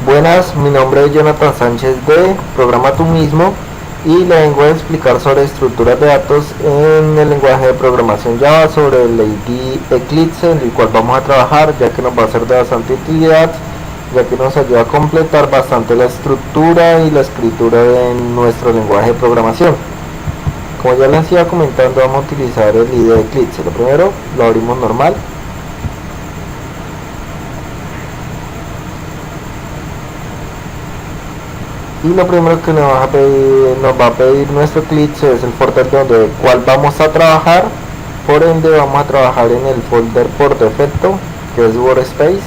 Buenas, mi nombre es Jonathan Sánchez de Programa Tú Mismo y le vengo a explicar sobre estructuras de datos en el lenguaje de programación Java sobre el ID Eclipse, en el cual vamos a trabajar, ya que nos va a ser de bastante utilidad, ya que nos ayuda a completar bastante la estructura y la escritura de nuestro lenguaje de programación. Como ya les iba comentando, vamos a utilizar el ID Eclipse. Lo primero lo abrimos normal. Y lo primero que nos va a pedir nuestro Eclipse es el folder donde cual vamos a trabajar. Por ende vamos a trabajar en el folder por defecto, que es Workspace.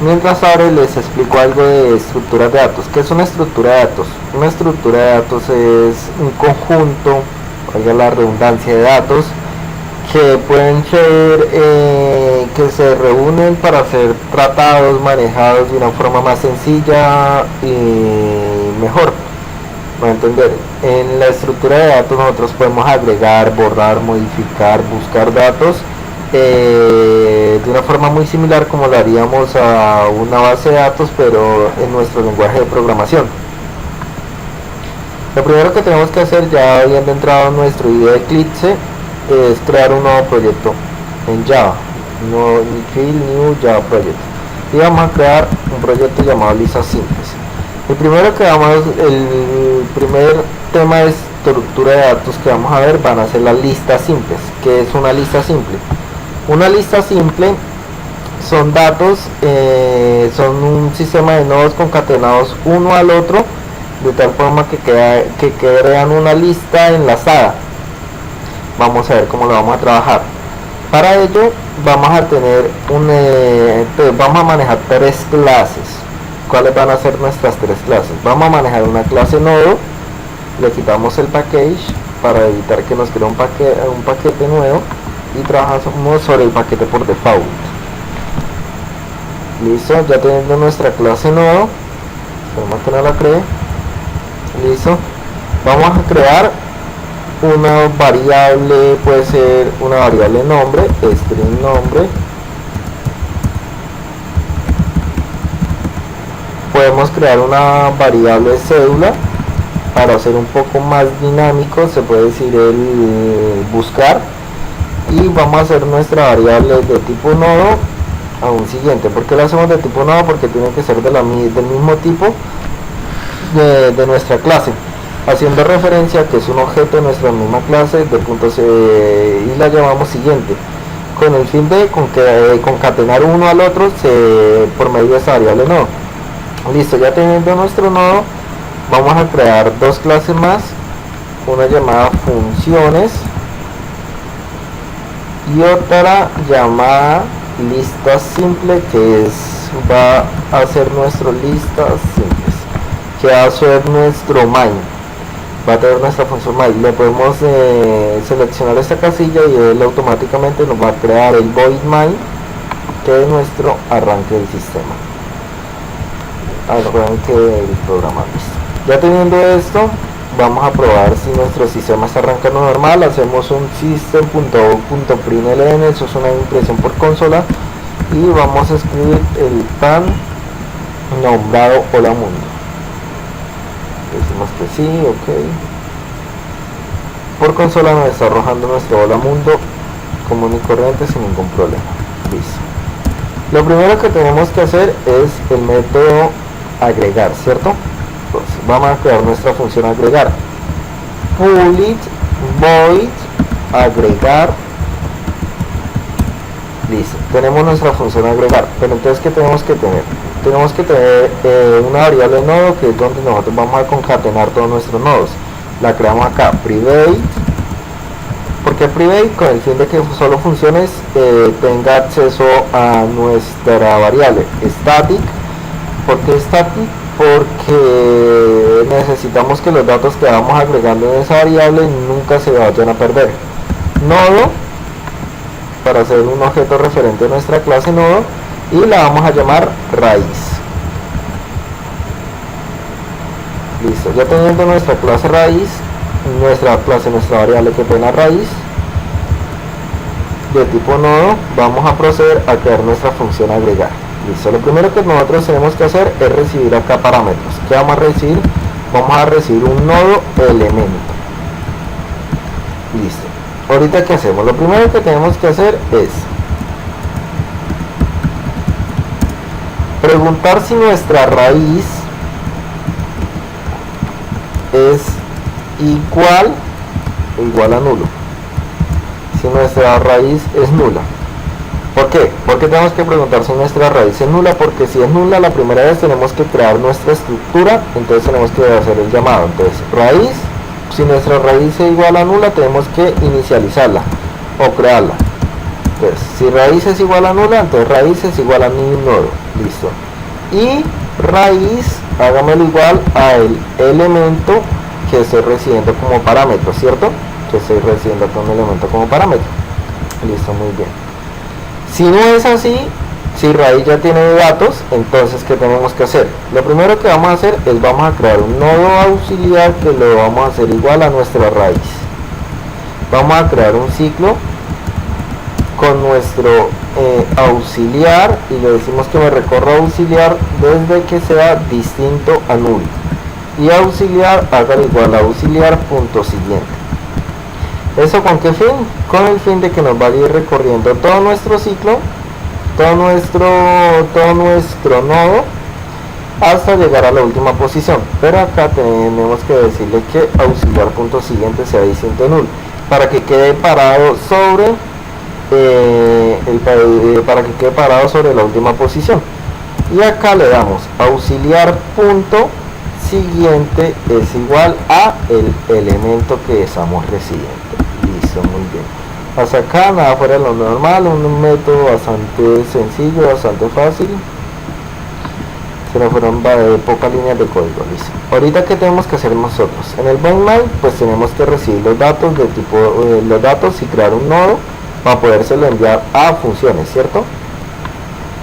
Mientras abre, les explico algo de estructuras de datos. ¿Qué es una estructura de datos? Una estructura de datos es un conjunto, valga la redundancia, de datos que pueden ser, que se reúnen para ser tratados, manejados de una forma más sencilla y mejor. Para entender, en la estructura de datos nosotros podemos agregar, borrar, modificar, buscar datos de una forma muy similar como lo haríamos a una base de datos, pero en nuestro lenguaje de programación. Lo primero que tenemos que hacer, ya habiendo entrado en nuestro IDE Eclipse, es crear un nuevo proyecto en Java, New Java Project, y vamos a crear un proyecto llamado listas simples. El primer tema de estructura de datos que vamos a ver van a ser las listas simples. ¿Qué es una lista simple? Una lista simple son datos, son un sistema de nodos concatenados uno al otro, de tal forma que crean una lista enlazada. Vamos a ver cómo lo vamos a trabajar. Para ello vamos a tener vamos a manejar tres clases. ¿Cuáles van a ser nuestras tres clases? Vamos a manejar una clase nodo, le quitamos el package para evitar que nos cree un paquete nuevo y trabajamos sobre el paquete por default. Listo, ya teniendo nuestra clase nodo, esperemos que no la cree. Listo, vamos a crear una variable, puede ser una variable nombre, string nombre. Podemos crear una variable cédula para hacer un poco más dinámico, se puede decir el buscar. Y vamos a hacer nuestra variable de tipo nodo a un siguiente. ¿Por qué la hacemos de tipo nodo? Porque tiene que ser del mismo tipo de nuestra clase, haciendo referencia a que es un objeto de nuestra misma clase de punto C, y la llamamos siguiente, con el fin de concatenar uno al otro por medio de esa variable nodo. Listo, ya teniendo nuestro nodo, vamos a crear dos clases más, una llamada funciones y otra llamada lista simple, que va a ser nuestro listas simples, que va a ser nuestro main. Va a tener nuestra función main. Le podemos seleccionar esta casilla y él automáticamente nos va a crear el void main, que es nuestro arranque del sistema, arranque del programa. Listo. Ya teniendo esto, vamos a probar si nuestro sistema está arrancando normal. Hacemos un system.out.println, eso es una impresión por consola, y vamos a escribir el tan nombrado hola mundo. Decimos que sí, ok. Por consola nos está arrojando nuestro hola mundo común y corriente sin ningún problema. Listo. Lo primero que tenemos que hacer es el método agregar, ¿cierto? Entonces vamos a crear nuestra función agregar. Public void agregar. Listo, tenemos nuestra función agregar. Pero entonces, ¿qué tenemos que tener? Tenemos que tener una variable nodo, que es donde nosotros vamos a concatenar todos nuestros nodos. La creamos acá, private. ¿Por qué private? Con el fin de que solo funciones tenga acceso a nuestra variable. Static. ¿Por qué static? Porque necesitamos que los datos que vamos agregando en esa variable nunca se vayan a perder. Nodo, para hacer un objeto referente a nuestra clase nodo, y la vamos a llamar raíz. Listo, ya teniendo nuestra clase raíz, nuestra variable que pena raíz, de tipo nodo, vamos a proceder a crear nuestra función agregar. Listo, lo primero que nosotros tenemos que hacer es recibir acá parámetros. ¿Qué vamos a recibir? Vamos a recibir un nodo elemento. Listo. Ahorita, ¿qué hacemos? Lo primero que tenemos que hacer es preguntar si nuestra raíz es igual a nulo. Si nuestra raíz es nula. ¿Por qué? Porque tenemos que preguntar si nuestra raíz es nula, porque si es nula la primera vez tenemos que crear nuestra estructura, entonces tenemos que hacer el llamado. Entonces raíz, si nuestra raíz es igual a nula tenemos que inicializarla o crearla. Entonces si raíz es igual a nula, entonces raíz es igual a new nodo. Listo. Y raíz, hágamelo igual a el elemento que estoy recibiendo como parámetro, ¿cierto? Que estoy recibiendo con un elemento como parámetro. Listo, muy bien. Si no es así, si raíz ya tiene datos, entonces ¿qué tenemos que hacer? Lo primero que vamos a hacer es vamos a crear un nodo auxiliar que lo vamos a hacer igual a nuestra raíz. Vamos a crear un ciclo con nuestro auxiliar y le decimos que me recorra auxiliar desde que sea distinto a null. Y auxiliar haga igual a auxiliar punto siguiente. ¿Eso con qué fin? Con el fin de que nos vaya a ir recorriendo todo nuestro ciclo, todo nuestro nodo, hasta llegar a la última posición. Pero acá tenemos que decirle que auxiliar punto siguiente sea distinto a null, para que quede parado sobre la última posición. Y acá le damos auxiliar punto siguiente es igual a el elemento que estamos recibiendo. Listo, muy bien. Hasta acá nada fuera de lo normal, un método bastante sencillo, bastante fácil. Se nos fueron pocas líneas de código. Listo. Ahorita, ¿qué tenemos que hacer nosotros? En el main, pues tenemos que recibir los datos de tipo los datos y crear un nodo para podérselo enviar a funciones, ¿cierto?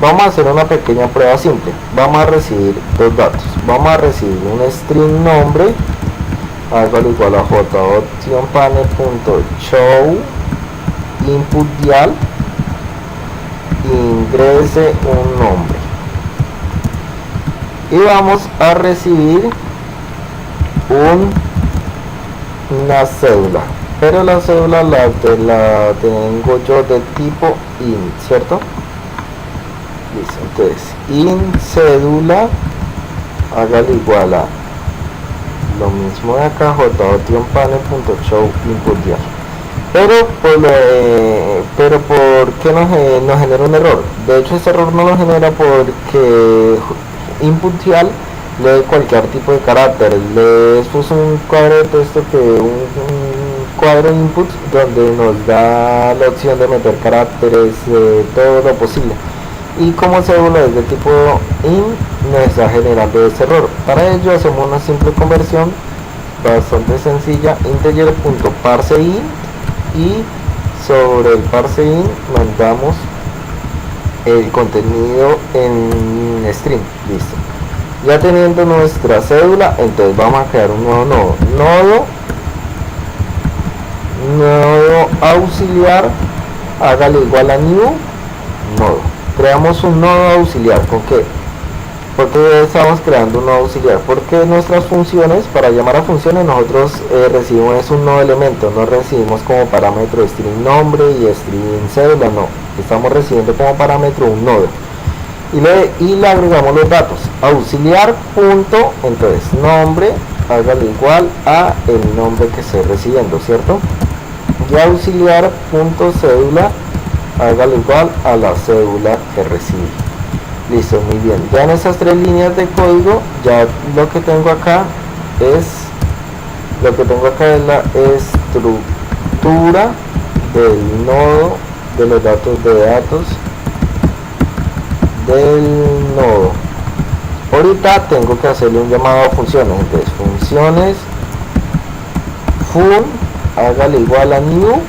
Vamos a hacer una pequeña prueba simple. Vamos a recibir dos datos. Vamos a recibir un string nombre, algo igual a j.optionPanel.show input dial, ingrese un nombre. Y vamos a recibir una cédula. Pero la cédula la tengo yo de tipo int, ¿cierto? Listo, entonces int cédula, hágale igual a lo mismo de acá, j.optionPanel.show input dial. Pero ¿por qué nos genera un error? De hecho, este error no lo genera porque input dial lee cualquier tipo de carácter. Le puso un cuadro de texto un cuadro input donde nos da la opción de meter caracteres, todo lo posible. Y como cédula es de tipo int, nos está generando ese error. Para ello hacemos una simple conversión bastante sencilla, integer.parseInt, y sobre el parseInt mandamos el contenido en string. Listo. Ya teniendo nuestra cédula, entonces vamos a crear un nuevo nodo. Nodo auxiliar, hágale igual a new nodo. Creamos un nodo auxiliar. ¿Con qué? Porque estamos creando un nodo auxiliar, porque nuestras funciones, para llamar a funciones, nosotros recibimos un nodo elemento, no recibimos como parámetro string nombre y string cédula, no, estamos recibiendo como parámetro un nodo y le agregamos los datos auxiliar punto, entonces nombre, hágale igual a el nombre que estoy recibiendo, ¿cierto? Y auxiliar punto cédula, hágale igual a la cédula que recibí. Listo, muy bien. Ya en estas tres líneas de código, ya lo que tengo acá es la estructura del nodo, de los datos del nodo. Ahorita tengo que hacerle un llamado a funciones. Entonces, funciones fun, hágale igual a new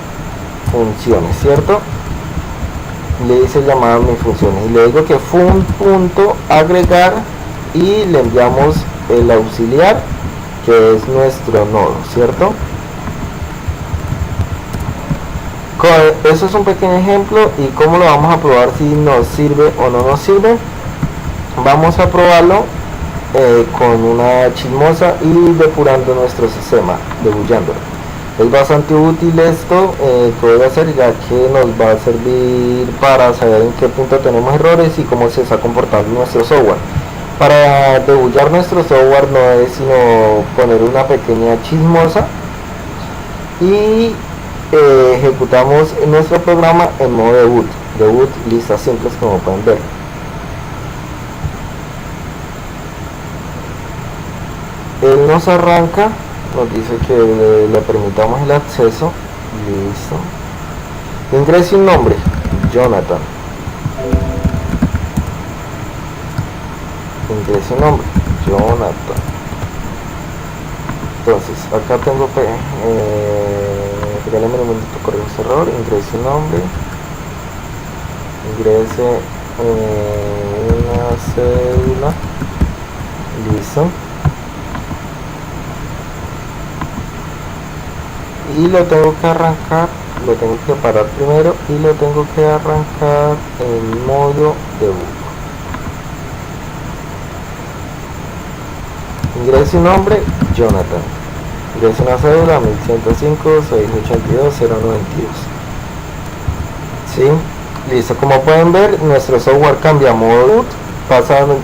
funciones, ¿cierto? Le hice el llamado a mis funciones y le digo que fun.agregar y le enviamos el auxiliar que es nuestro nodo, ¿cierto? Eso es un pequeño ejemplo. Y cómo lo vamos a probar si nos sirve o no nos sirve. Vamos a probarlo con una chismosa y depurando nuestro sistema, debullándolo. Es bastante útil esto que voy a hacer, ya que nos va a servir para saber en qué punto tenemos errores y cómo se está comportando nuestro software. Para debullar nuestro software no es sino poner una pequeña chismosa y ejecutamos nuestro programa en modo debut listas simples, como pueden ver. Él nos arranca, nos dice que le permitamos el acceso. Listo. Ingrese un nombre, Jonathan. Ingrese un nombre, Jonathan. Entonces, acá tengo regálame un momento, corrijo ese error. Ingrese un nombre, ingrese una cédula. Listo. Y lo tengo que arrancar, lo tengo que parar primero y lo tengo que arrancar en modo debug. Ingrese un nombre, Jonathan. Ingrese una cédula, 1105-682-092. ¿Sí? Listo. Como pueden ver, nuestro software cambia a modo debut,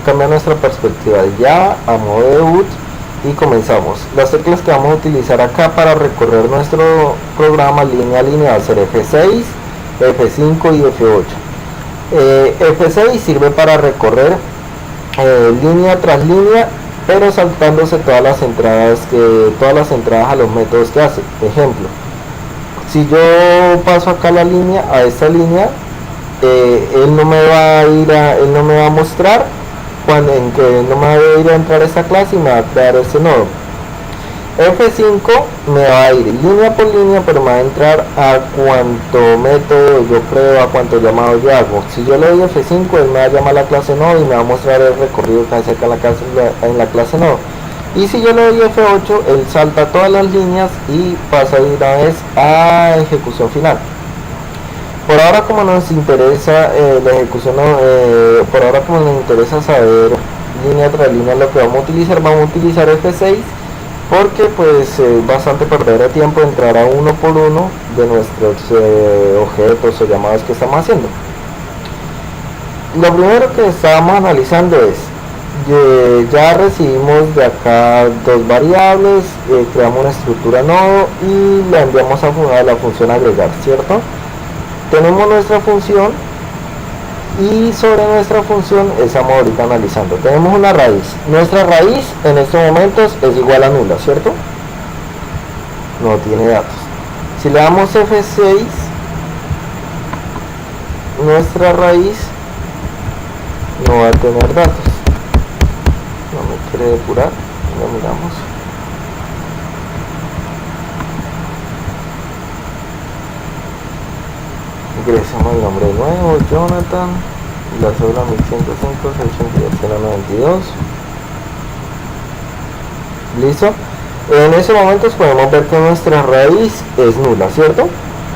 cambia nuestra perspectiva de ya a modo debut. Y comenzamos. Las teclas que vamos a utilizar acá para recorrer nuestro programa línea a línea va a ser F6, F5 y F8. F6 sirve para recorrer línea tras línea, pero saltándose todas las entradas a los métodos que hace. Ejemplo, si yo paso acá la línea a esta línea, él no me va a mostrar en que no me va a ir a entrar a esta clase y me va a crear este nodo. F5 me va a ir línea por línea, pero me va a entrar a cuánto método yo creo, a cuánto llamado yo hago. Si yo le doy F5, él me va a llamar a la clase nodo y me va a mostrar el recorrido que hace acá en la clase nodo. Y si yo le doy F8, él salta todas las líneas y pasa de una vez a ejecución final. Por ahora, como nos interesa la ejecución, por ahora como nos interesa saber línea tras línea lo que vamos a utilizar F6, porque pues es bastante perder el tiempo de entrar a uno por uno de nuestros objetos o llamados que estamos haciendo. Lo primero que estábamos analizando es, ya recibimos de acá dos variables, creamos una estructura nodo y la enviamos a la función agregar, ¿cierto? Tenemos nuestra función y sobre nuestra función estamos ahorita analizando. Tenemos una raíz. Nuestra raíz en estos momentos es igual a nula, ¿cierto? No tiene datos. Si le damos F6, nuestra raíz no va a tener datos. No me quiere depurar. Lo miramos. Ingresamos el nombre de nuevo, Jonathan, la cédula 1105-682-092. Listo. En ese momento podemos ver que nuestra raíz es nula, ¿cierto?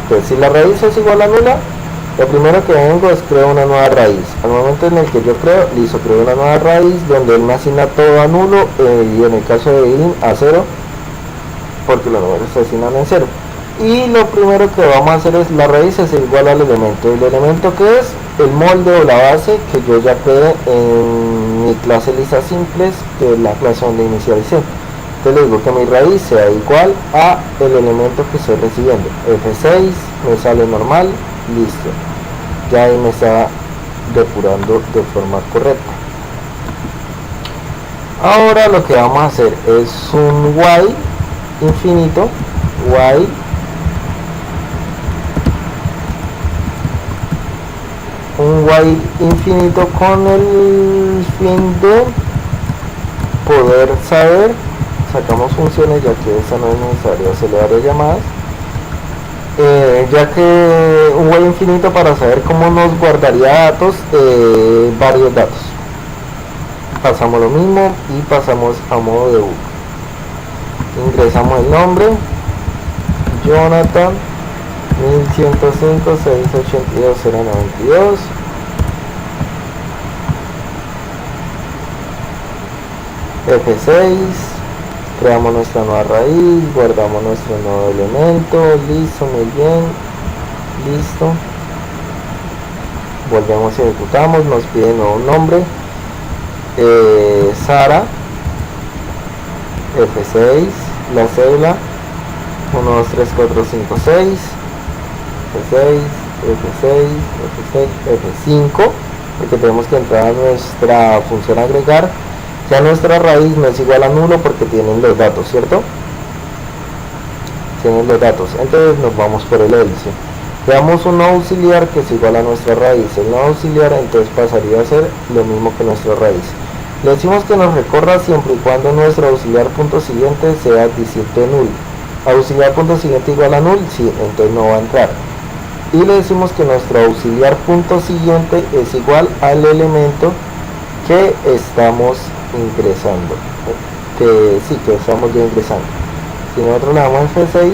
Entonces, si la raíz es igual a nula, lo primero que vengo es crear una nueva raíz. Al momento en el que yo creo una nueva raíz donde él me asigna todo a nulo y en el caso de in a 0, porque los números se asignan en 0. Y lo primero que vamos a hacer es la raíz es igual al elemento. El elemento que es el molde o la base que yo ya creé en mi clase listas simples, que es la clase donde inicialicé. Entonces le digo que mi raíz sea igual a el elemento que estoy recibiendo. F6 me sale normal, listo. Ya ahí me está depurando de forma correcta. Ahora lo que vamos a hacer es un while infinito, while infinito con el fin de poder saber, sacamos funciones ya que esa no es necesario hacerle varias llamadas, ya que un while infinito para saber cómo nos guardaría datos, varios datos. Pasamos lo mismo y pasamos a modo debug. Ingresamos el nombre, Jonathan, 1105 682 092. F6, creamos nuestra nueva raíz, guardamos nuestro nuevo elemento, listo, muy bien, listo, volvemos y ejecutamos, nos pide nuevo nombre, Sara, F6, la cédula 1, 2, 3, 4, 5, 6, F6, F6, F6, F5, porque tenemos que entrar a nuestra función agregar. Ya nuestra raíz no es igual a nulo porque tienen los datos, ¿cierto? Tienen los datos. Entonces nos vamos por el else. Creamos un auxiliar que es igual a nuestra raíz. El nuevo auxiliar entonces pasaría a ser lo mismo que nuestra raíz. Le decimos que nos recorra siempre y cuando nuestro auxiliar punto siguiente sea distinto de null. Auxiliar punto siguiente igual a null, sí, entonces no va a entrar. Y le decimos que nuestro auxiliar punto siguiente es igual al elemento que estamos ingresando, que estamos ya ingresando. Si nosotros le damos F6,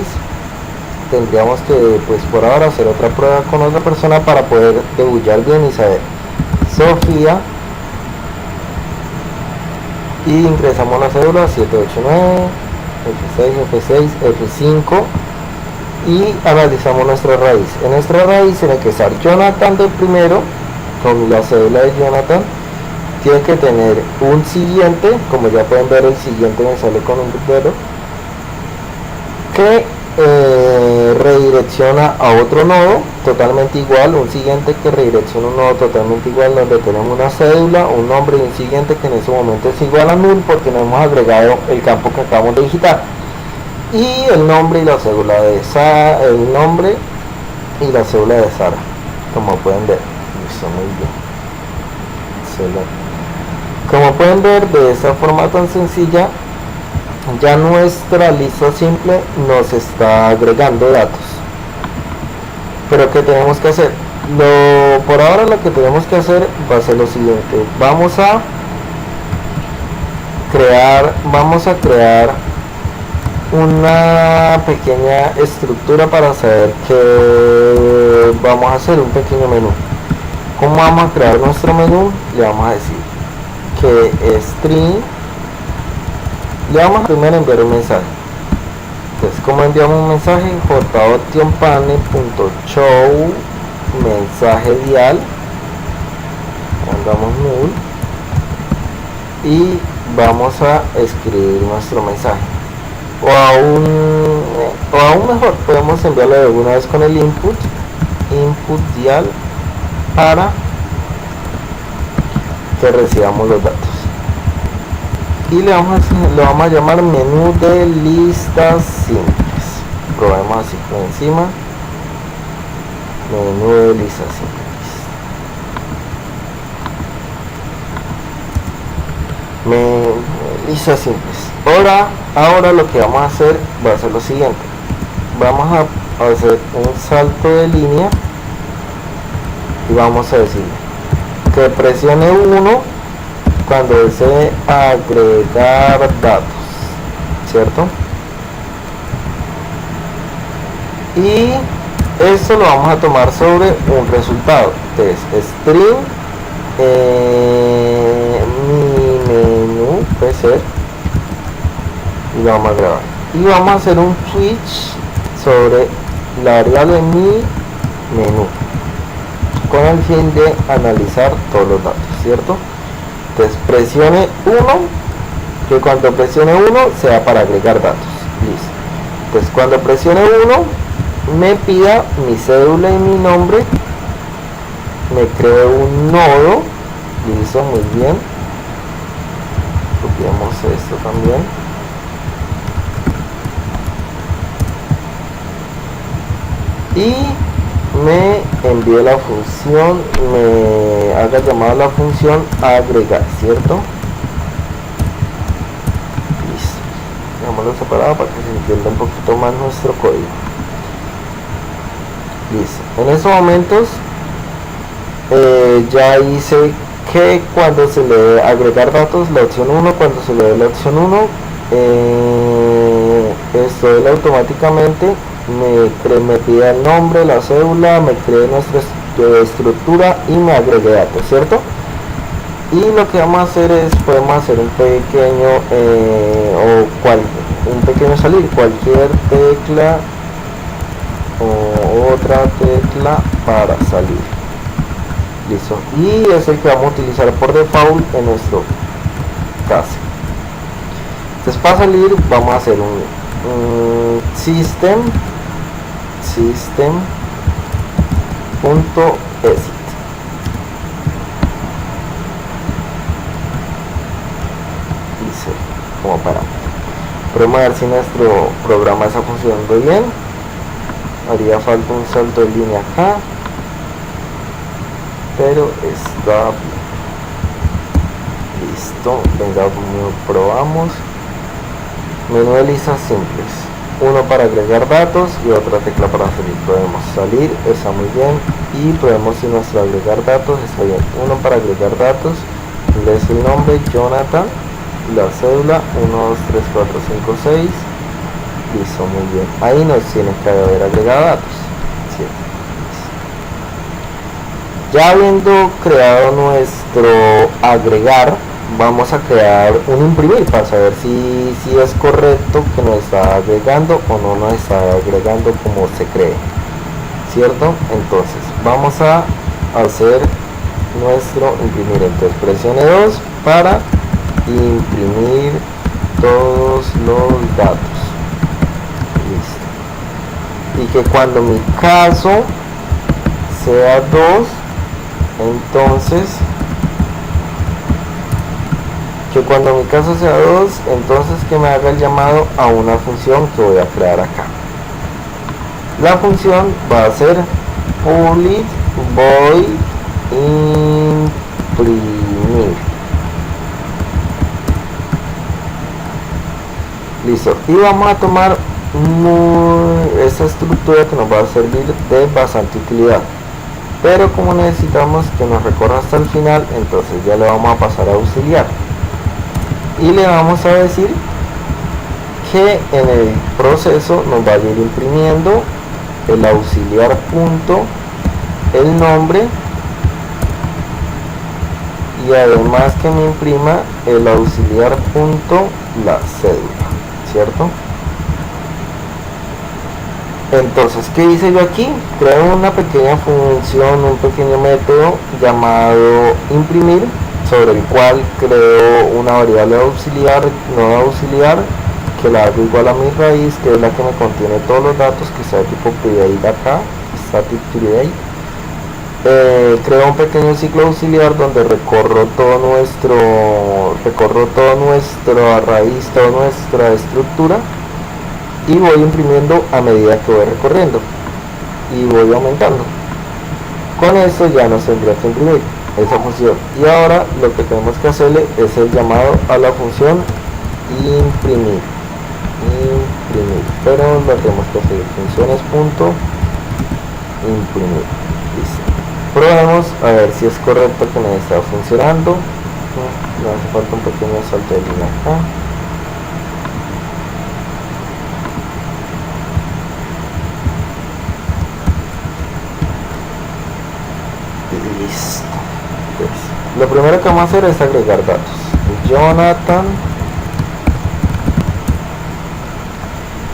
tendríamos que, pues por ahora, hacer otra prueba con otra persona para poder debullar bien y saber. Sofía, y ingresamos la cédula 789, F6, F6, F5 y analizamos nuestra raíz. En nuestra raíz tiene que estar Jonathan de primero, con la cédula de Jonathan. Tiene que tener un siguiente, como ya pueden ver, el siguiente me sale con un dedo, que redirecciona a otro nodo totalmente igual, un siguiente que redirecciona un nodo totalmente igual, donde tenemos una cédula, un nombre y un siguiente que en ese momento es igual a null porque no hemos agregado el campo que acabamos de digitar, y el nombre y la cédula de Sara, el nombre y la cédula de Sara, como pueden ver. Listo, muy bien. Excelente. Como pueden ver, de esta forma tan sencilla, ya nuestra lista simple nos está agregando datos. Pero ¿qué tenemos que hacer? Por ahora lo que tenemos que hacer va a ser lo siguiente. Vamos a crear una pequeña estructura para saber que vamos a hacer un pequeño menú. ¿Cómo vamos a crear nuestro menú? Le vamos a decir que string, le vamos a primero enviar un mensaje. Entonces, como enviamos un mensaje, jopane.show mensaje dial, pongamos null y vamos a escribir nuestro mensaje. O aún mejor, podemos enviarlo de alguna vez con el input dial, para que recibamos los datos, y lo vamos a llamar menú de listas simples. Probemos así por encima, menú de listas simples, listas simples. Ahora lo que vamos a hacer va a ser lo siguiente. Vamos a hacer un salto de línea y vamos a decirle que presione 1 cuando desee agregar datos, ¿cierto? Y esto lo vamos a tomar sobre un resultado. Entonces, string mi menú puede ser, y lo vamos a grabar. Y vamos a hacer un switch sobre la variable mi menú, con el fin de analizar todos los datos, ¿cierto? Entonces presione 1, que cuando presione 1 sea para agregar datos. Listo. Entonces cuando presione 1 me pida mi cédula y mi nombre, me cree un nodo. Listo, muy bien. Copiamos esto también. Y me envíe la función, me haga llamada a la función agregar, ¿cierto? Listo. Dejámoslo separado para que se entienda un poquito más nuestro código. Listo. En esos momentos ya hice que cuando se le dé agregar datos, la opción 1, cuando se le dé la opción 1, esto él automáticamente me pide el nombre, la cédula, me cree nuestra estructura y me agregue datos, ¿cierto? Y lo que vamos a hacer es, podemos hacer un pequeño un pequeño salir, cualquier tecla o otra tecla para salir. Listo, y es el que vamos a utilizar por default en nuestro caso. Entonces, para salir vamos a hacer un system.exit. Dice como parámetro. Podemos ver si nuestro programa está funcionando bien. Haría falta un salto de línea acá, pero está bien. Listo, venga, probamos. Menú de listas simples, uno para agregar datos y otra tecla para salir. Podemos salir, está muy bien, y probemos si nuestro agregar datos está bien. Uno para agregar datos, le es el nombre Jonathan, la cédula 1, 2, 3, 4, 5, 6. Listo, muy bien, ahí nos tiene que haber agregado datos. Sí. Ya habiendo creado nuestro agregar, vamos a crear un imprimir para saber si es correcto que nos está agregando o no nos está agregando como se cree, ¿cierto? Entonces vamos a hacer nuestro imprimir. Entonces presione 2 para imprimir todos los datos. Listo. Y que cuando mi caso sea 2, entonces que me haga el llamado a una función que voy a crear acá. La función va a ser public void imprimir. Listo, y vamos a tomar esta estructura que nos va a servir de bastante utilidad, pero como necesitamos que nos recorra hasta el final, entonces ya le vamos a pasar a auxiliar y le vamos a decir que en el proceso nos va a ir imprimiendo el auxiliar punto, el nombre, y además que me imprima el auxiliar punto, la cédula, ¿cierto? Entonces, ¿qué hice yo aquí? Creo una pequeña función, un pequeño método llamado imprimir, sobre el cual creo una variable auxiliar, no auxiliar, que la hago igual a mi raíz, que es la que me contiene todos los datos, que sea tipo private acá, static private. Creo un pequeño ciclo auxiliar donde recorro toda nuestra raíz, toda nuestra estructura, y voy imprimiendo a medida que voy recorriendo y voy aumentando. Con esto ya nos tendría que imprimir esa función, y ahora lo que tenemos que hacerle es el llamado a la función imprimir, pero lo tenemos que hacer funciones.imprimir. Listo, probemos a ver si es correcto que me está funcionando. Me hace falta un pequeño salto de línea acá. Listo. Pues, lo primero que vamos a hacer es agregar datos. Jonathan,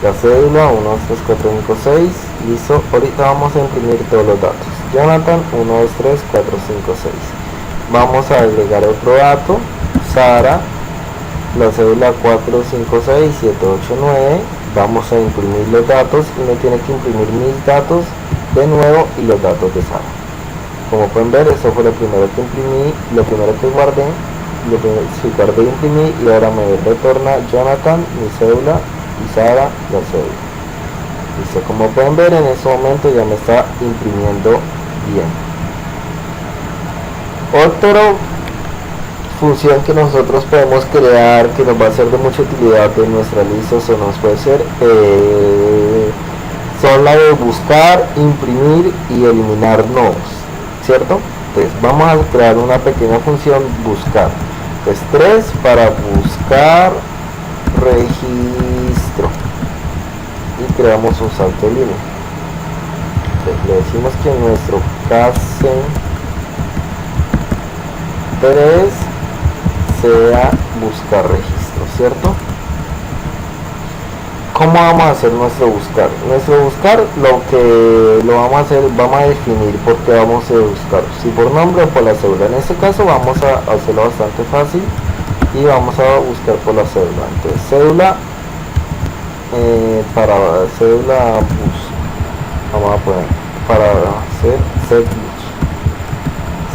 la cédula 1, 2, 3, 4, 5, 6. Listo, ahorita vamos a imprimir todos los datos. Jonathan 1, 2, 3, 4, 5, 6. Vamos a agregar otro dato, Sara, la cédula 4, 5, 6, 7, 8, 9. Vamos a imprimir los datos y me tiene que imprimir mis datos de nuevo y los datos de Sara. Como pueden ver, eso fue lo primero que imprimí, lo primero que guardé, guardé y imprimí, y ahora me retorna Jonathan, mi cédula, y Sara, la cédula. Listo, como pueden ver, en este momento ya me está imprimiendo bien. Otra función que nosotros podemos crear, que nos va a ser de mucha utilidad en nuestra lista, o nos puede ser, son la de buscar, imprimir y eliminar nodos, ¿cierto? Entonces vamos a crear una pequeña función buscar. Entonces 3 para buscar registro, y creamos un salto de línea. Entonces, le decimos que nuestro KC3 sea buscar registro, ¿cierto? ¿Cómo vamos a hacer nuestro buscar? Nuestro buscar lo vamos a hacer, vamos a definir por qué vamos a buscar, si por nombre o por la cédula. En este caso vamos a hacerlo bastante fácil y vamos a buscar por la cédula. Entonces cédula, para cédula bus, vamos a poner para hacer set bus,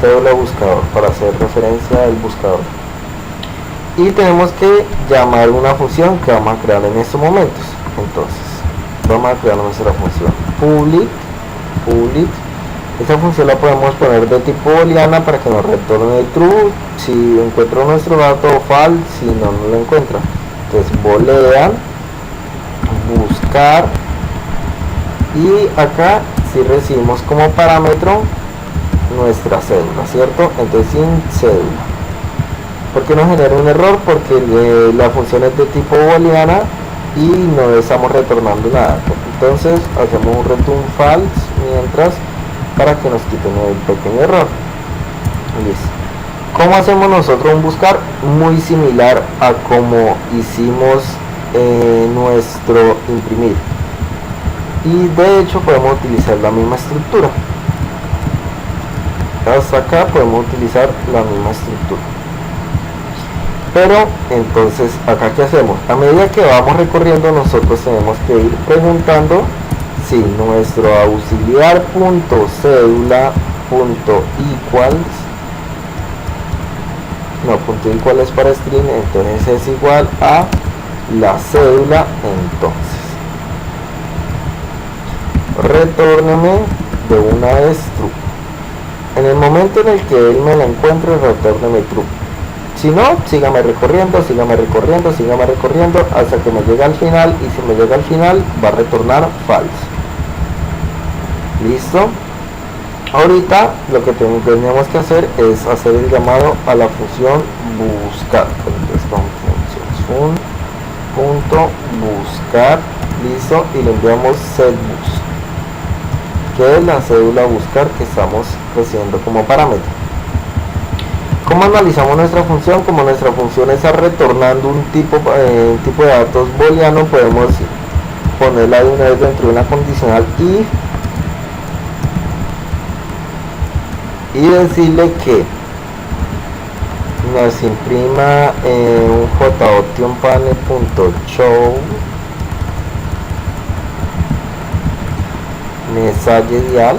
cédula buscador, para hacer referencia al buscador. Y tenemos que llamar una función que vamos a crear en estos momentos. Entonces vamos a crear nuestra función public. Esta función la podemos poner de tipo booleana para que nos retorne true si encuentra nuestro dato, o false si no lo encuentra. Entonces boolean buscar, y acá si recibimos como parámetro nuestra cédula, ¿cierto? Entonces sin cédula. ¿Por qué nos genera un error? Porque la función es de tipo booleana y no estamos retornando nada. Entonces hacemos un return false mientras, para que nos quiten el pequeño error. Listo. ¿Cómo hacemos nosotros un buscar? Muy similar a como hicimos nuestro imprimir, y de hecho podemos utilizar la misma estructura. Hasta acá podemos utilizar la misma estructura. Pero entonces acá ¿qué hacemos? A medida que vamos recorriendo, nosotros tenemos que ir preguntando si nuestro auxiliar.cédula.equals, no, punto equal es para string, entonces es igual a la cédula. Entonces retórneme de una vez true. En el momento en el que él me la encuentre, retórneme true. Si no, sígame recorriendo hasta que me llegue al final, y si me llega al final va a retornar false. Listo. Ahorita lo que tenemos que hacer es hacer el llamado a la función buscar. Entonces con función.buscar, listo, y le enviamos setBus, que es la cédula buscar que estamos recibiendo como parámetro. ¿Cómo analizamos nuestra función? Como nuestra función está retornando un tipo de datos booleano, podemos ponerla de una vez dentro de una condicional y decirle que nos imprima un joptionpanel.show mensaje dial,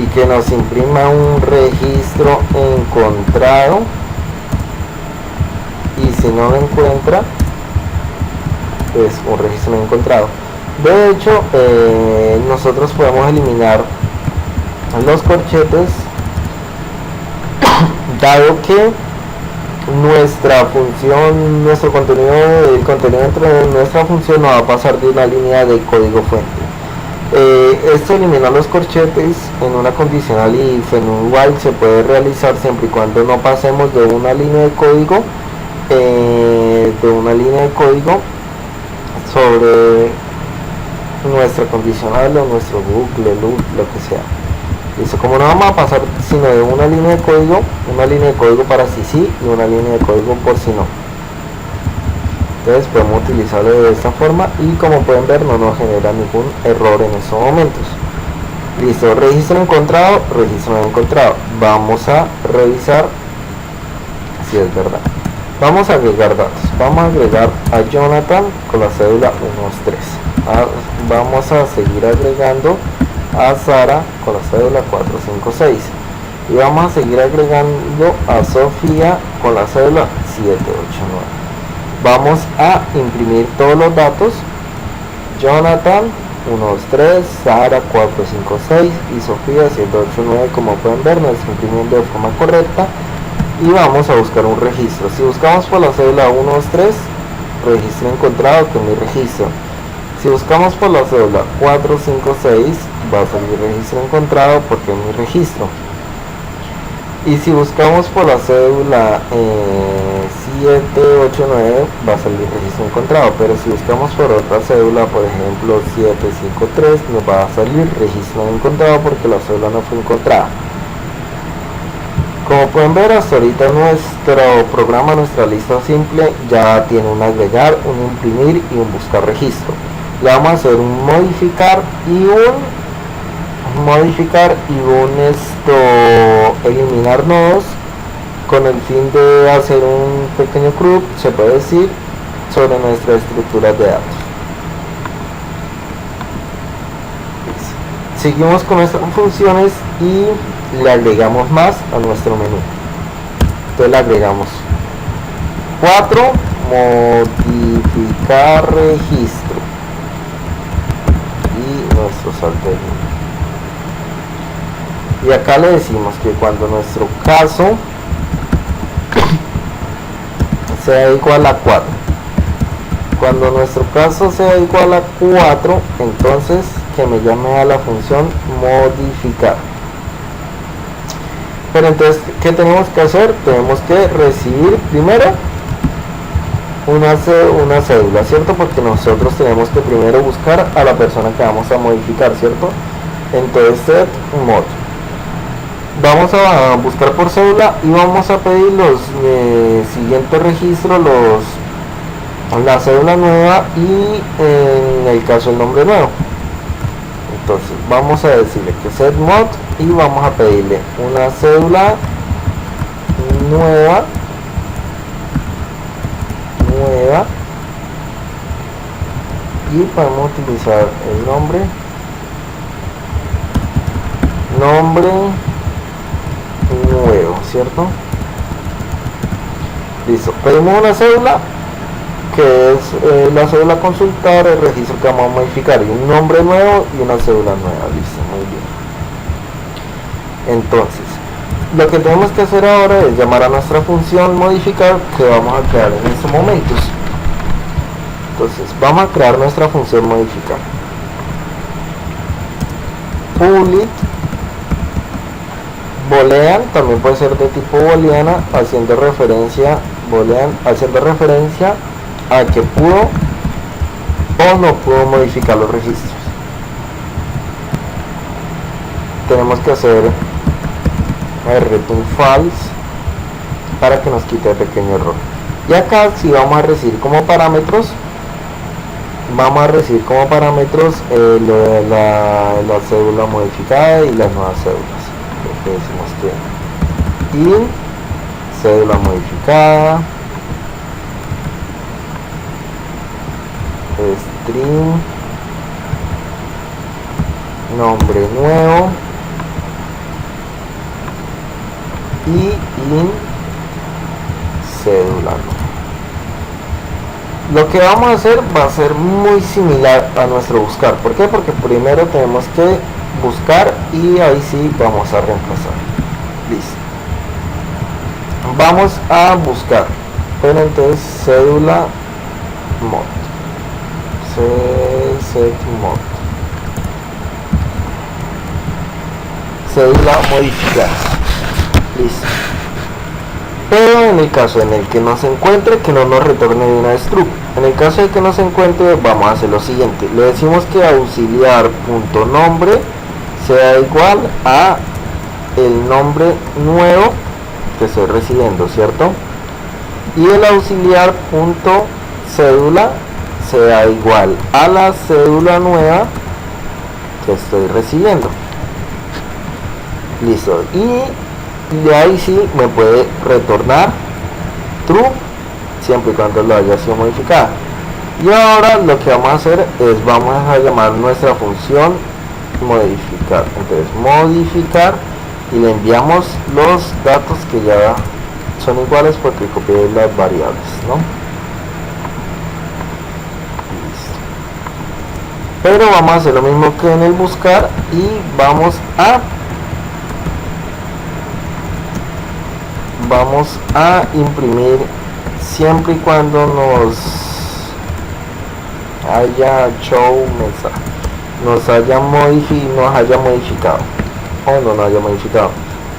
y que nos imprima un registro encontrado, y si no lo encuentra, pues un registro no encontrado. De hecho, nosotros podemos eliminar los corchetes, dado que nuestra función, el contenido dentro de nuestra función no va a pasar de una línea de código fuente. Esto eliminar los corchetes en una condicional y en un while se puede realizar siempre y cuando no pasemos de una línea de código sobre nuestra condicional o nuestro bucle, loop, lo que sea. Listo. Como no vamos a pasar sino de una línea de código para sí y una línea de código por si no. Entonces podemos utilizarlo de esta forma, y como pueden ver no nos genera ningún error en estos momentos. Listo, registro encontrado, registro no encontrado. Vamos a revisar si es verdad. Vamos a agregar datos. Vamos a agregar a Jonathan con la cédula 123. Vamos a seguir agregando a Sara con la cédula 456. Y vamos a seguir agregando a Sofía con la cédula 789. Vamos a imprimir todos los datos. Jonathan 123, Sara 456 y Sofía 789. Como pueden ver, nos está imprimiendo de forma correcta. Y vamos a buscar un registro. Si buscamos por la cédula 123, registro encontrado, que es mi registro. Si buscamos por la cédula 456, va a salir registro encontrado, porque es mi registro. Y si buscamos por la cédula 789 va a salir registro encontrado, pero si buscamos por otra cédula, por ejemplo 753, nos va a salir registro no encontrado porque la cédula no fue encontrada. Como pueden ver, hasta ahorita nuestro programa, nuestra lista simple ya tiene un agregar, un imprimir y un buscar registro. Le vamos a hacer un modificar y un eliminar nodos, con el fin de hacer un pequeño group, se puede decir, sobre nuestras estructuras de datos. Seguimos con nuestras funciones y le agregamos más a nuestro menú. Entonces le agregamos 4, modificar registro y nuestro salto de línea. Y acá le decimos que cuando nuestro caso sea igual a 4, cuando nuestro caso sea igual a 4, entonces que me llame a la función modificar. Pero entonces, ¿qué tenemos que hacer? Tenemos que recibir primero una cédula, ¿cierto? Porque nosotros tenemos que primero buscar a la persona que vamos a modificar, ¿cierto? Entonces set mod, vamos a buscar por cédula y vamos a pedir los siguientes registros, la cédula nueva y en el caso el nombre nuevo. Entonces vamos a decirle que set mod y vamos a pedirle una cédula nueva y podemos utilizar el nombre nuevo, ¿cierto? Listo, pedimos una cédula que es la cédula a consultar, el registro que vamos a modificar, y un nombre nuevo y una cédula nueva. Listo, muy bien. Entonces lo que tenemos que hacer ahora es llamar a nuestra función modificar que vamos a crear en estos momentos. Entonces vamos a crear nuestra función modificar. Public boolean, también puede ser de tipo booleana, haciendo referencia a que pudo o no pudo modificar los registros. Tenemos que hacer return false para que nos quite el pequeño error. Y acá si vamos a recibir como parámetros, la cédula modificada y las nuevas cédulas. Lo que decimos que in cédula modificada, string nombre nuevo y in cédula nueva. Lo que vamos a hacer va a ser muy similar a nuestro buscar. ¿Por qué? Porque primero tenemos que buscar y ahí sí vamos a reemplazar. Listo. Vamos a buscar, pero entonces cédula mod, set mod, cédula modificada. Listo. Pero en el caso en el que no se encuentre, que no nos retorne de una struct. En el caso de que no se encuentre, vamos a hacer lo siguiente. Le decimos que auxiliar.nombre sea igual a el nombre nuevo que estoy recibiendo, ¿cierto? Y el auxiliar.cédula sea igual a la cédula nueva que estoy recibiendo. Listo. Y de ahí sí me puede retornar true siempre y cuando lo haya sido modificada. Y ahora lo que vamos a hacer es vamos a llamar nuestra función modificar. Entonces modificar y le enviamos los datos que ya son iguales porque copié las variables, ¿no? Listo. Pero vamos a hacer lo mismo que en el buscar y vamos a imprimir siempre y cuando nos haya haya modificado o no nos haya modificado.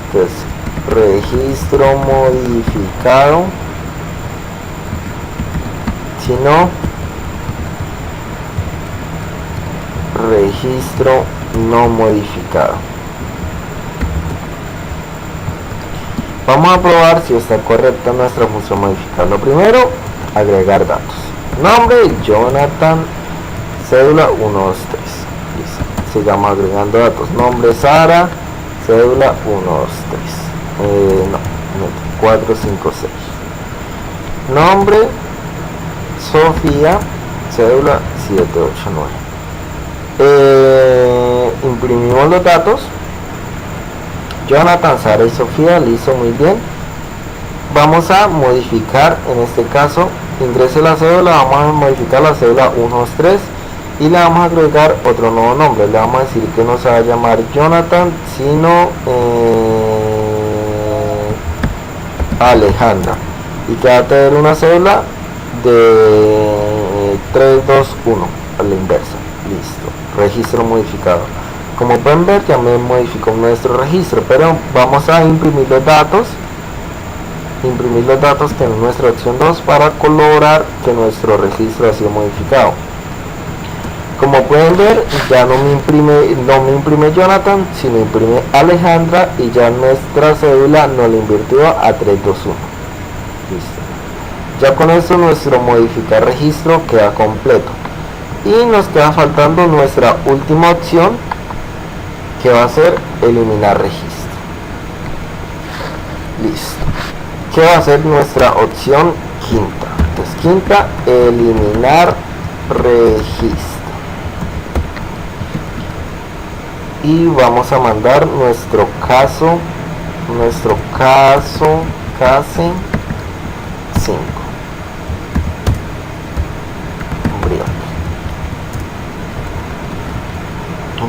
Entonces registro modificado sino registro no modificado. Vamos a probar si está correcta nuestra función modificar. Lo primero, agregar datos. Nombre, Jonathan, cédula 123. Listo. Sigamos agregando datos. Nombre, Sara, cédula 123. No, 456. Nombre, Sofía, cédula 789. Imprimimos los datos. Jonathan, Sara y Sofía, listo, muy bien. Vamos a modificar, en este caso, ingrese la cédula, vamos a modificar la cédula 123 y le vamos a agregar otro nuevo nombre. Le vamos a decir que no se va a llamar Jonathan, sino Alejandra, y que va a tener una cédula de 321 a la inversa. Listo, registro modificado. Como pueden ver, ya me modificó nuestro registro, pero vamos a imprimir los datos que es nuestra opción 2 para corroborar que nuestro registro ha sido modificado. Como pueden ver, ya no me imprime Jonathan, sino imprime Alejandra, y ya nuestra cédula no la invirtió a 321. Listo. Ya con esto nuestro modificar registro queda completo, y nos queda faltando nuestra última opción, que va a ser eliminar registro. Listo. ¿Qué va a ser nuestra opción quinta? Entonces, quinta, eliminar registro. Y vamos a mandar nuestro caso case 5.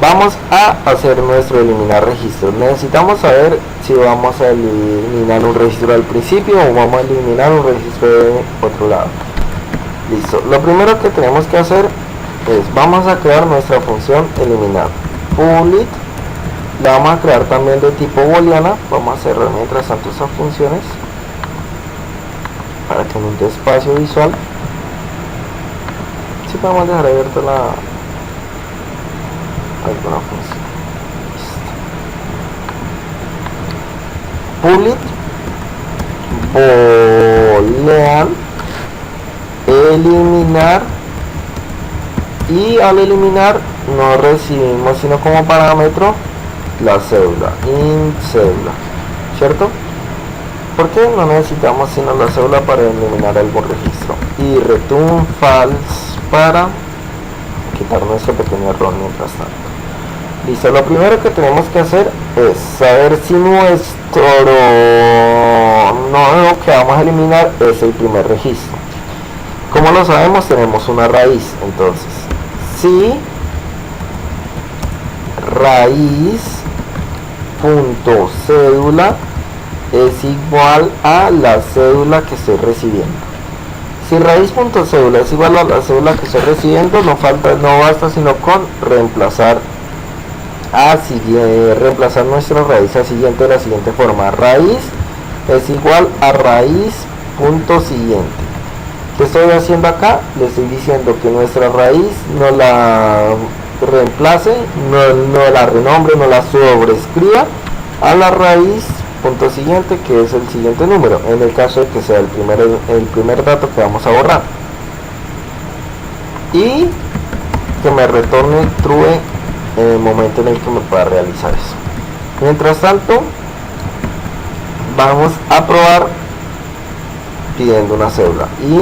Vamos a hacer nuestro eliminar registro. Necesitamos saber si vamos a eliminar un registro al principio o vamos a eliminar un registro de otro lado. Listo. Lo primero que tenemos que hacer es, vamos a crear nuestra función eliminar. Public, la vamos a crear también de tipo booleana. Vamos a cerrar mientras tanto esas funciones para que nos dé espacio visual. Si podemos dejar abierta alguna función. Public boolean eliminar, y al eliminar no recibimos sino como parámetro la cédula, int cédula, ¿cierto? Porque no necesitamos sino la cédula para eliminar algún registro, y return false para quitar nuestro pequeño error mientras tanto. Listo, lo primero que tenemos que hacer es saber si nuestro nodo que vamos a eliminar es el primer registro. Como lo sabemos, tenemos una raíz. Entonces, si raíz.cédula es igual a la cédula que estoy recibiendo. Si raíz.cédula es igual a la cédula que estoy recibiendo, no basta sino con reemplazar nuestra raíz a siguiente de la siguiente forma: raíz es igual a raíz.siguiente. ¿Qué estoy haciendo acá? Le estoy diciendo que nuestra raíz no la reemplace, no la renombre, no la sobrescriba a la raíz punto siguiente, que es el siguiente número, en el caso de que sea el primer dato que vamos a borrar, y que me retorne true en el momento en el que me pueda realizar eso. Mientras tanto, vamos a probar pidiendo una cédula, y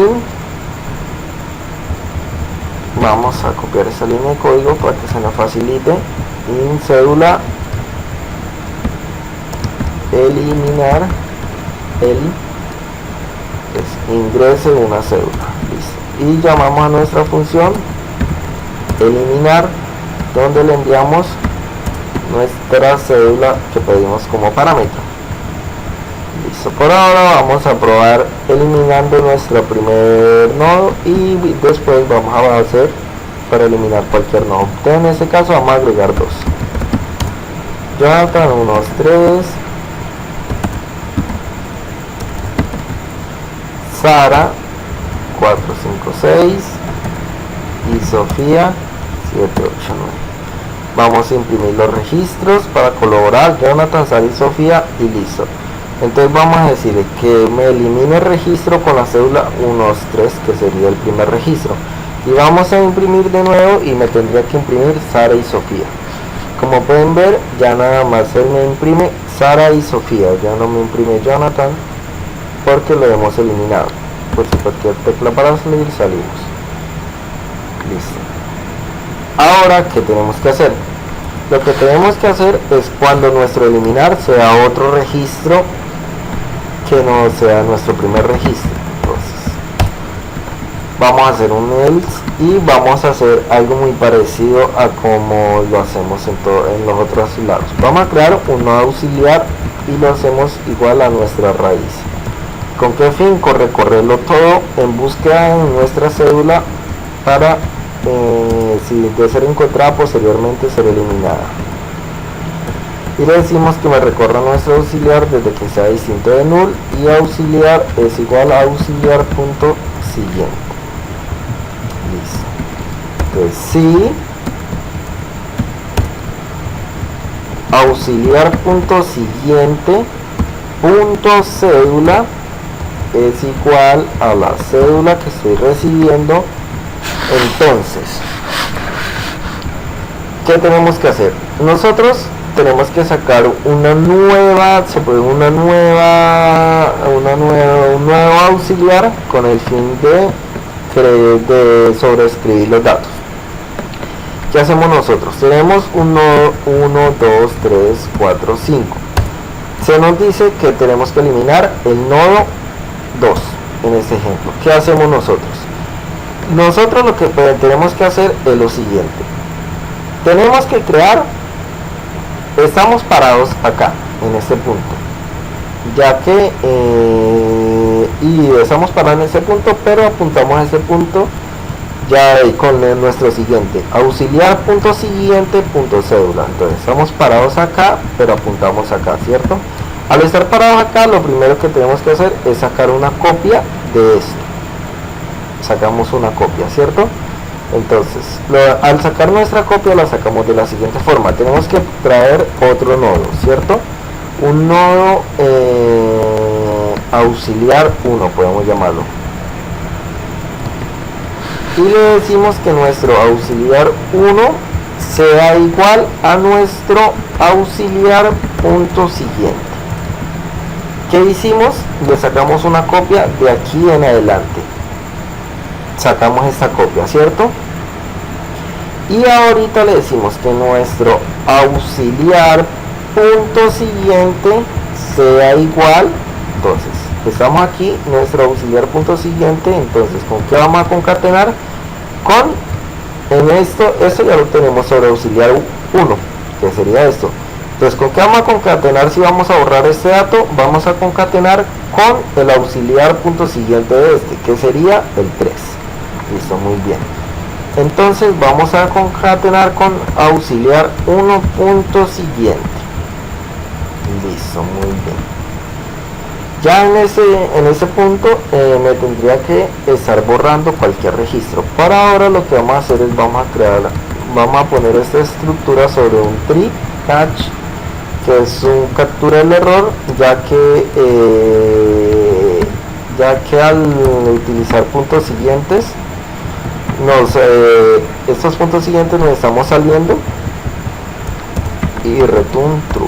vamos a copiar esa línea de código para que se nos facilite. In cédula eliminar ingrese una cédula. Listo. Y llamamos a nuestra función eliminar, donde le enviamos nuestra cédula que pedimos como parámetro. Listo. Por ahora vamos a probar eliminando nuestro primer nodo, y después vamos a hacer para eliminar cualquier nodo. Entonces, en este caso vamos a agregar dos. Jonathan 123, Sara 456 y Sofía 789. Vamos a imprimir los registros para colaborar Jonathan, Sara y Sofía y listo. Entonces vamos a decirle que me elimine el registro con la cédula 123, que sería el primer registro, y vamos a imprimir de nuevo y me tendría que imprimir Sara y Sofía. Como pueden ver, ya nada más él me imprime Sara y Sofía, ya no me imprime Jonathan porque lo hemos eliminado. Por si cualquier tecla para salir, salimos. Listo. Ahora, ¿qué tenemos que hacer? Lo que tenemos que hacer es, cuando nuestro eliminar sea otro registro que no sea nuestro primer registro, entonces vamos a hacer un else y vamos a hacer algo muy parecido a como lo hacemos en los otros lados. Vamos a crear un nodo auxiliar y lo hacemos igual a nuestra raíz. ¿Con qué fin? Con recorrerlo todo en búsqueda en nuestra cédula para si de ser encontrada posteriormente ser eliminada. Y le decimos que me recorra nuestro auxiliar desde que sea distinto de null, y auxiliar es igual a auxiliar.siguiente. Listo. Entonces si auxiliar.siguiente.cédula es igual a la cédula que estoy recibiendo, entonces ¿qué tenemos que hacer? Nosotros tenemos que sacar un nuevo auxiliar con el fin de sobreescribir los datos. ¿Qué hacemos nosotros? Tenemos un nodo 1, 2, 3, 4, 5. Se nos dice que tenemos que eliminar el nodo 2 en este ejemplo. ¿Qué hacemos nosotros? Nosotros lo que tenemos que hacer es lo siguiente. Tenemos que crear, estamos parados acá en este punto, ya que y estamos parados en este punto, pero apuntamos a este punto ya con nuestro siguiente auxiliar.siguiente.cédula. Entonces estamos parados acá, pero apuntamos acá, ¿cierto? Al estar parados acá, lo primero que tenemos que hacer es sacar una copia de esto. Sacamos una copia, ¿cierto? Entonces, al sacar nuestra copia la sacamos de la siguiente forma. Tenemos que traer otro nodo, ¿cierto? Un nodo auxiliar 1, podemos llamarlo. Y le decimos que nuestro auxiliar 1 sea igual a nuestro auxiliar.siguiente. ¿Qué hicimos? Le sacamos una copia de aquí en adelante. Sacamos esta copia, ¿cierto? Y ahorita le decimos que nuestro auxiliar.siguiente sea igual. Entonces, estamos aquí, nuestro auxiliar.siguiente. Entonces, ¿con qué vamos a concatenar? En esto ya lo tenemos sobre auxiliar 1, que sería esto. Entonces, ¿con qué vamos a concatenar? Si vamos a borrar este dato, vamos a concatenar con el auxiliar.siguiente de este, que sería el 3. Listo, muy bien. Entonces vamos a concatenar con auxiliar 1.siguiente. Listo, muy bien. Ya en ese punto me tendría que estar borrando cualquier registro. Por ahora lo que vamos a hacer es vamos a poner esta estructura sobre un tree catch, que es un captura del error, ya que al utilizar puntos siguientes estos puntos siguientes nos estamos saliendo y return true,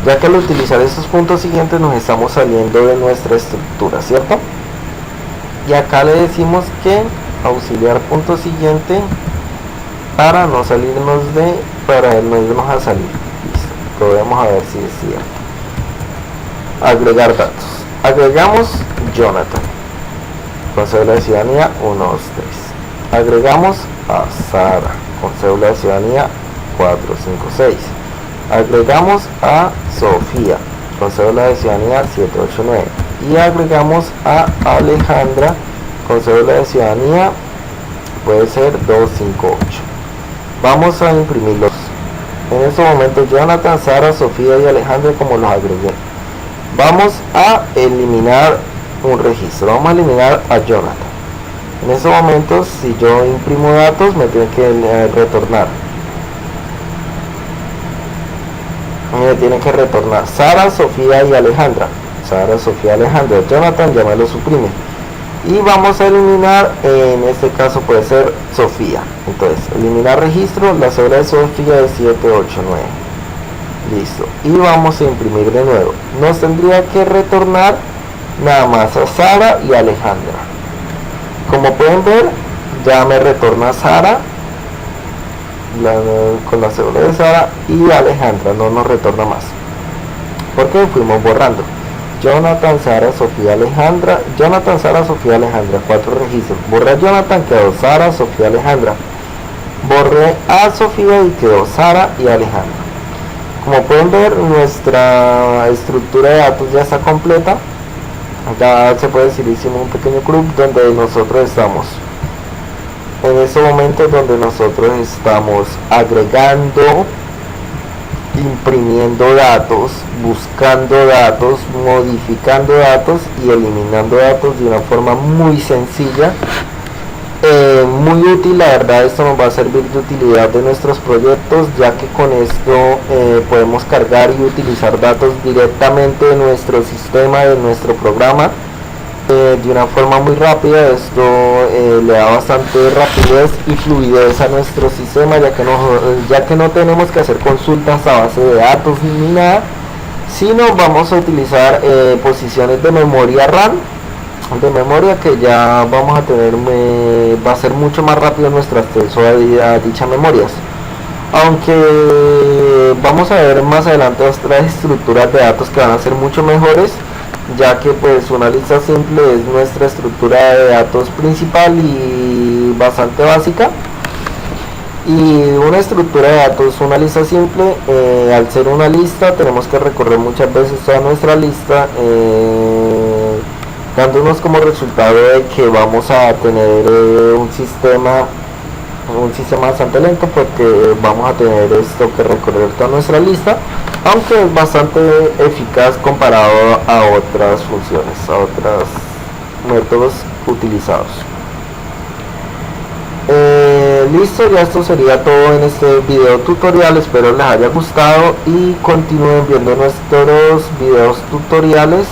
ya que al utilizar estos puntos siguientes nos estamos saliendo de nuestra estructura, ¿cierto? Y acá le decimos que auxiliar punto siguiente para no irnos a salir. Listo, probemos a ver si es cierto. Agregar datos. Agregamos Jonathan con cédula de ciudadanía 1, 2, 3. Agregamos a Sara con cédula de ciudadanía 4, 5, 6. Agregamos a Sofía con cédula de ciudadanía 7, 8, 9. Y agregamos a Alejandra con cédula de ciudadanía, puede ser 2, 5, 8. Vamos a imprimirlos. En este momento Jonathan, Sara, Sofía y Alejandra como los agregué. Vamos a eliminar un registro. Vamos a eliminar a Jonathan. En estos momentos, si yo imprimo datos, me tiene que retornar. Me tiene que retornar Sara, Sofía y Alejandra. Sara, Sofía, Alejandra. Jonathan ya me lo suprime. Y vamos a eliminar, en este caso puede ser Sofía. Entonces, eliminar registro, la cédula de Sofía es 789. Listo. Y vamos a imprimir de nuevo. Nos tendría que retornar nada más a Sara y Alejandra. Como pueden ver, ya me retorna Sara con la cédula de Sara, y Alejandra no nos retorna más porque fuimos borrando. Jonathan, Sara, Sofía, Alejandra. Jonathan, Sara, Sofía, Alejandra. 4 registros. Borré a Jonathan, quedó Sara, Sofía, Alejandra. Borré a Sofía y quedó Sara y Alejandra. Como pueden ver, nuestra estructura de datos ya está completa. Acá se puede decir, hicimos un pequeño club donde nosotros estamos en este momento, donde nosotros estamos agregando, imprimiendo datos, buscando datos, modificando datos y eliminando datos de una forma muy sencilla, muy útil. La verdad, esto nos va a servir de utilidad de nuestros proyectos, ya que con esto podemos cargar y utilizar datos directamente de nuestro sistema, de nuestro programa, de una forma muy rápida. Esto le da bastante rapidez y fluidez a nuestro sistema, ya que no tenemos que hacer consultas a base de datos ni nada, sino vamos a utilizar posiciones de memoria RAM, de memoria, que ya vamos a tener, va a ser mucho más rápido nuestro acceso a dichas memorias. Aunque vamos a ver más adelante otras estructuras de datos que van a ser mucho mejores, ya que pues una lista simple es nuestra estructura de datos principal y bastante básica. Y una estructura de datos, una lista simple, al ser una lista tenemos que recorrer muchas veces toda nuestra lista, dándonos como resultado de que vamos a tener un sistema bastante lento, porque vamos a tener esto que recorrer toda nuestra lista, aunque es bastante eficaz comparado a otras funciones, a otros métodos utilizados. Listo, ya esto sería todo en este video tutorial. Espero les haya gustado y continúen viendo nuestros videos tutoriales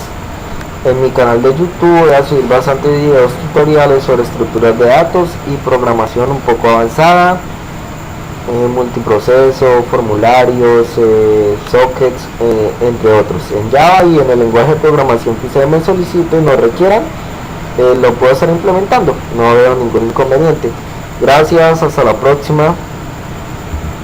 en mi canal de YouTube. Voy a subir bastantes videos tutoriales sobre estructuras de datos y programación un poco avanzada, multiproceso, formularios, sockets, entre otros, en Java y en el lenguaje de programación que ustedes me soliciten o requieran. Lo puedo estar implementando, no veo ningún inconveniente. Gracias, hasta la próxima.